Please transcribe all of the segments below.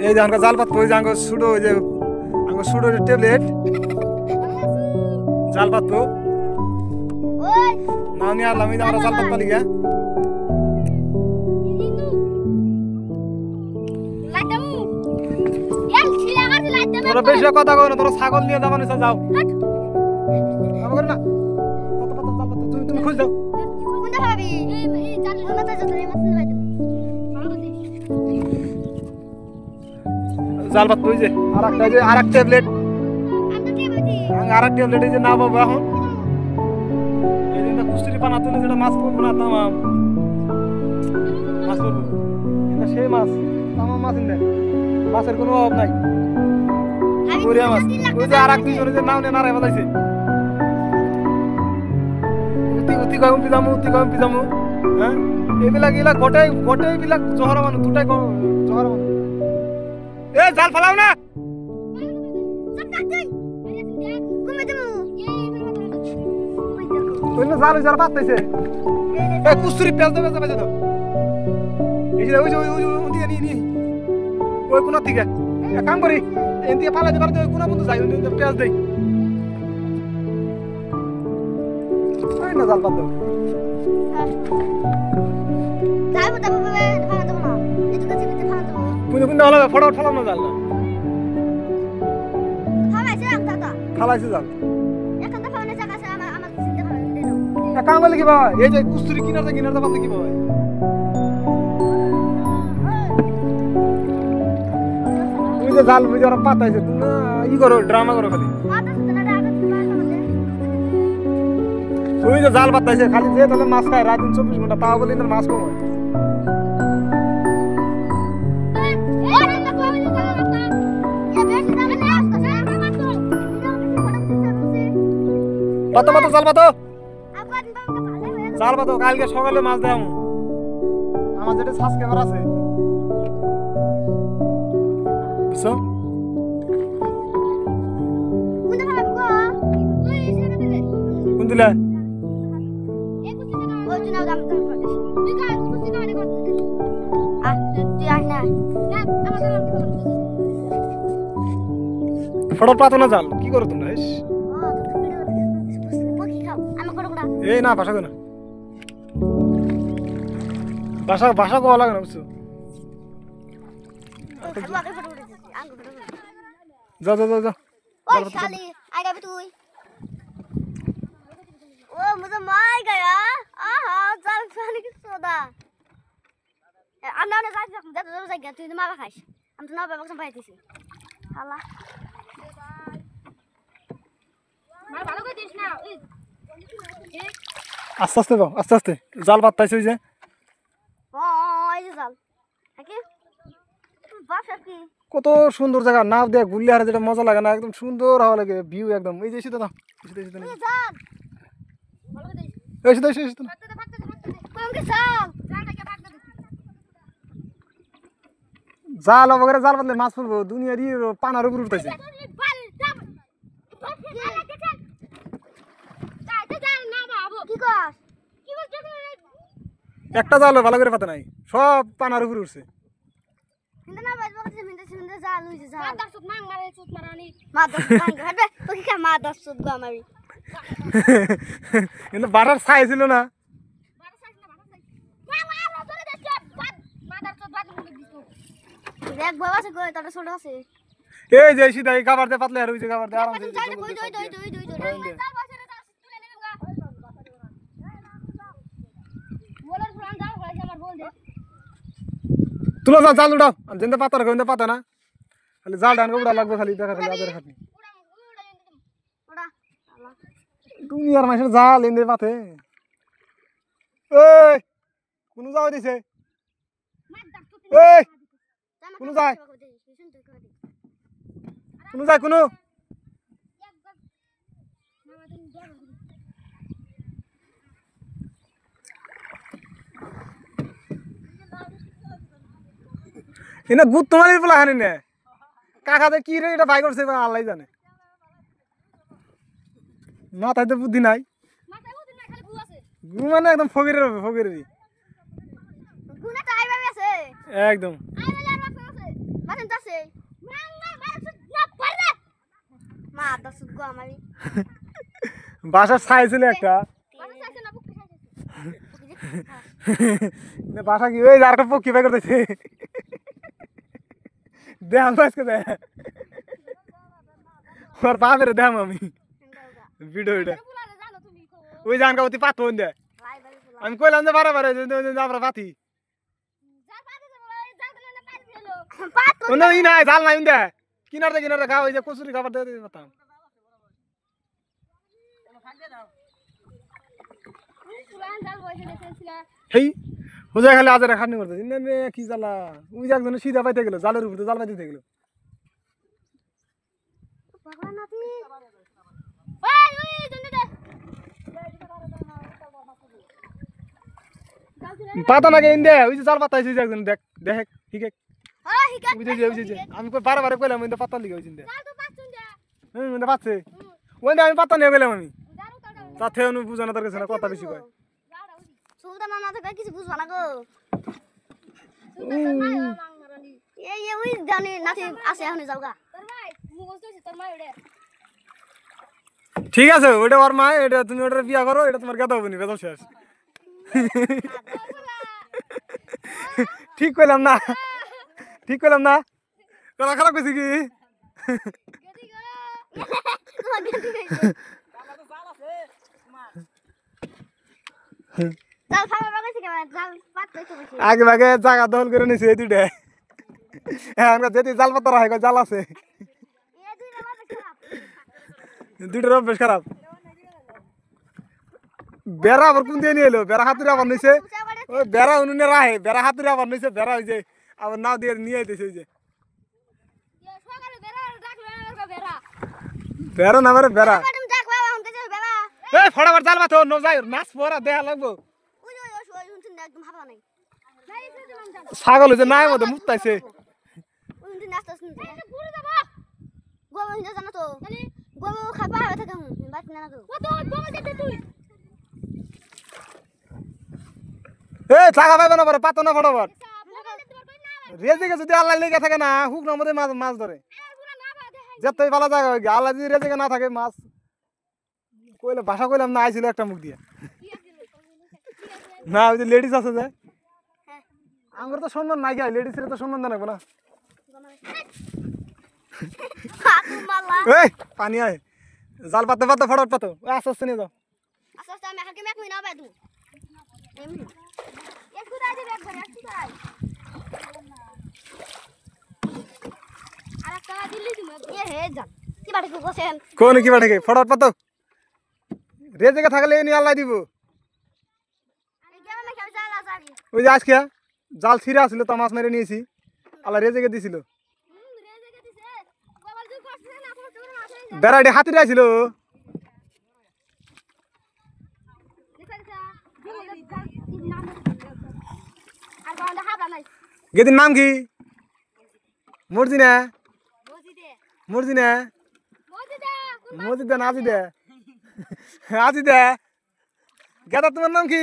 এই যে আমরা জাল পাত ওই যে আঙ্গ সুডো ওই যে আঙ্গ সুডো ট্যাবলেট জাল পাত ওই নাও নিয়ে আলাম এই যে আমরা জাল পাত পালি গা তোরা বেশি কথা কও না তোরা ছাগল নিয়ে যাবানি যাও যাও করে না কত কত জাল পাত তুমি খুঁজ দাও কোনটা ভাবি এই জাল ওনাতে যত এই মাছ নিয়ে জাল পাত ওই যে আরেক ট্যাবলেট আরেক ট্যাবলেট এই যে না বাবা এখন এই যে কুস্তির পানা তুলে যেটা মাছ পড়বো না তামাম মাছ পড়বো এটা সেই মাছ তামাম মাছ ইন্দে মাছের কোনো অভাব নাই গড়িয়া মাছ ওই যে আরেক দুইজনে যে নাও নে নারে বাজাইছে উতি কম পিজামু হ্যাঁ এইবিলাক গোটাই বিলাক জহরা মানুষ দুটাই জহরা মানুষ এ জাল ফালাও না কইলে জাল জাল পাতাইছে এ কুস্তুরি পেজ দেবে যাবে দাও এই যে ওই ওদিকে নি ওই কোনা থেকে এক কাম করি এন্দিকে ফালাই দিবার ওই কোনা বন্ধু যাই ওই পেজ দেই ওই না জাল পাত দাও যাইবো তবে ফালা দেব না এটুকু চিবিতে ফালা দেব কোন হলো ফটাফট ফালাম না জাল না ফালাইছে দাদা ফালাইছে জাল এখন তো ফালাইছে জায়গা আছে আমার চিন্তা ভালো দে দাও এক কাম করলে কি বাবা এই যে কুস্তুরি কিনারটা পাতলে কি বাবা তুই যে জাল বুঝে ওরা পাতাইছে তুমি ই করো ড্রামা করো খালি তুই যে জাল পাতাইছে খালি যে তাহলে মাছ খায় রাত 24 ঘন্টা তাও বলি না মাছ কম হয় পাতো জাল পাতো কালকে সকালে মাছ দেয় আমার যেটা সাবস্ক্রাইবার আছে বুঝছো কোন দিলা ফটো পাতো না জাল কি করো তোমরা এই না ভাষা না ভাষা কোয়া লাগে না বুঝছো যা ओए साली आएगा भी तू ओ मुझे मार गया आहा जाल पानी की सोदा আমরা না যাচ্ছি যত দূর যাই তুই মারা খাইস আমি তো না ব্যবস্থা পাইতেছি শালা মার ভালো করে দিস না আস্তে আস্তে জাল পাতাইছে ওই যে এই যে জাল কি বাসা কি কত সুন্দর জায়গা নাও দেখ ঘুরলে আর যেটা মজা লাগে না একদম সুন্দর হওয়া লাগে ভিউ একদম এই যে সিধা না জাল বগেরে জাল পাতলে মাছ পড়বো দুনিয়ারই পানার উপর উঠতেছে একটা জাল ভালো করে পাতে নাই সব পানার উপর উঠছে বাটার ছাই ছিল না এই যে সিধা খাবার দিয়ে পাতলে আর ওই যে খাবার দিয়ে আরাম তুলো জাল উঠাও যেতে পাতা রাখো পাতা না খালি জাল ডান উড়া লাগবে খালি দেখা খালি আদের খালি দুনিয়ার মানুষের জাল এনে পাতে এই কোন যাওয়া দিছে এই কোন যায় কোন এনে গুড তোমার বলা হানি না কাকাতে কি রে এটা ভাই করছে আল্লাহ জানে মাথায় তো বুদ্ধি নাই গু মানে একদম ফকিরের হবে ফকিরেরই একদম মাছেন যাচ্ছে মা দশ গো আমারই বাসার ছাই ছিল একটা বাসা কি ওই আর একটা পক্ষী বের করতেছে দেখাম আজকে দেখ ওর বাপের দেখাম আমি ভিডিওটা ওই জানকাবতী পাতো দে আমি কইলাম যে বারে বারে আমরা পাতি ই নাই জাল নাই দে কিনারে খাওয়া ওই যে কচুরি খাবার দিয়ে পাতাম হেই হুজা খালি আজ খাটনি করতে কি জ্বালা ওই যে একজনে সিধা পাইতে গেল জালের উপরে জাল পাইতে গেল পাতা না কেন দে ওই যে জাল পাতাইছে একজন দেখ দেখ ঠিক আছে বুঝেছি আমি বারে কইলাম ওই পাতা লিখে হয়েছে পাচ্ছে ওই আমি পাতা নিয়ে গেলাম আমি তাতে অনু বুঝানো তার কাছে না কথা বেশি কয় সুলতান না তো কিছু বুঝবা না গো এই ওই জানি নাতি আছে এখন যাওগা তোর ভাই মুগস দইছে তোর মা ওড়ে ঠিক আছে ওটা ওর মা এটা তুমি ওটা বিয়া করো এটা তোমার গাদা হবনি বেদম শেষ ঠিক কইলাম না কথা খারাপ কইছি কি জাল ফালা লাগাইছে কেমন জাল পাততে বসে আগে ভাগে জায়গা দখল করে নিছে এই দুইটা আমরা যেতে জাল পাতা রাখে জাল আছে এই দুইটা মাথা খারাপ দুইটার অভ্যাস খারাপ বেড়া আবার কোন দিয়ে নিয়ে এলো বেড়া হাতুরে আবার নিছে ওই বেড়া উনুনে রাহে বেড়া হাতুরে আবার নিছে বেড়া ওই যে আবার নাও দিয়ে নিয়ে আইতেছে ওই যে সকালে বেরা ডাকলো আমার বেরা বেড়া না বেড়া বেড়া ম্যাডাম ডাক বাবা আমাকে যে বেরা এই ফটাফট জাল পাতো ন যাই মাছ পড়া দেখা লাগবো ওই শুনছেন একদম হাবা নাই নাই করে দিলাম জাল ছাগল যে নাই মধ্যে মুতাইছে ওই শুনছেন নাস্তা শুনছেন এটা পুরো যাব গোবো হিন্দা জানো তো খালি গোবো খাবা হবে থাকে হুম বাত না তো ও তো গোবো যেতে তুই এই ছাগা পাইবে না পারে পাতো না ফটাফট রেজেকে যদি আল্লাহ লেগে থাকে না হুক না মধ্যে মাছ ধরে যেতেই ভালো জায়গা হয়ে আল্লাহ যদি রেজেকে না থাকে মাছ কইলে ভাষা কইলাম না আইছিল একটা মুখ দিয়ে না ওই যে লেডিস আছে যে আমার তো সম্মান নাই গাই লেডিসের তো সম্মান দেন না এই পানি আয় জাল পাতে পাতে ফটাফট পাতো আস্তে আস্তে নিয়ে যাও আস্তে আস্তে আমি হালকে মেক মইনা বাদু এক গুড়া দিবে একবার একটু তাই আর একটা দিল্লি দিমু এ হে জান কি বাড়ি গোছেন কোন কি বাড়ি ফটাফট পাতো রেজেকে থাকলে নি আল্লাহ দিব আমি কেমন না খেল জাল আসাবি ওই যে আজকে জাল ছিঁড়ে আসছিল তো মাছ মেরে নিয়েছি আল্লাহ রেজেকে দিছিল রেজেকে দিছে গোবল দুই করছে না পুরো তোর মাছ হই বেড়াটি হাতিরে আসছিল গেদির নাম কি মর্জিনা মর্জিনা মর্জিদা না আজি দে গেদা তোমার নাম কি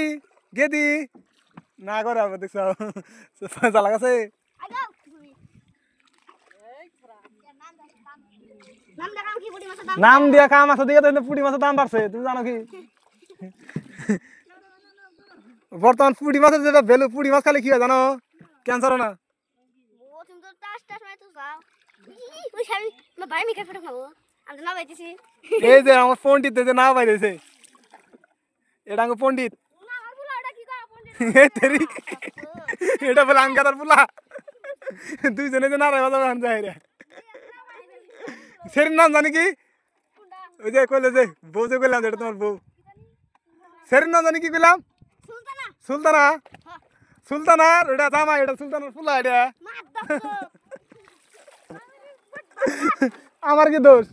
গেদি না করে আবার দেখছো জ্বালা গেছে নাম দিয়া কাম আছে দিকে তো পুঁটি মাছের দাম বাড়ছে তুমি জানো কি বর্তমান পুঁটি মাছের যেটা ভ্যালু পুঁটি মাছ খালি কি হয় জানো ক্যান্সার না এই যে আমার পণ্ডিত যে না পাইতেছে এটা আমার পণ্ডিত এটা বলে আমি কাতার পুলা দুইজনে যে নারায় বাজাবে আন যায় রে সের নাম জানি কি ওই যে কইলে যে বউ যে কইলাম এটা তোমার বউ সের নাম জানি কি কইলাম সুলতানা সুলতানার এটা জামা এটা সুলতানার ফুলা এটা আমার কি দোষ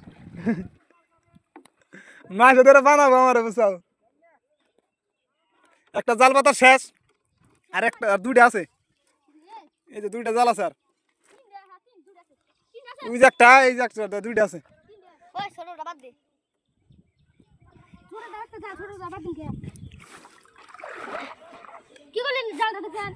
মাছ ধরে বানাবো আমার বুঝাও একটা জাল পাতা শেষ আর একটা আর দুইটা আছে এই যে দুইটা জাল আছে আর ওই যে একটা এই যে একটা দুইটা আছে ওই ছোটটা বাদ দে ছোটটা একটা যা ছোটটা বাদ দিন কি করলেন জালটা দেখেন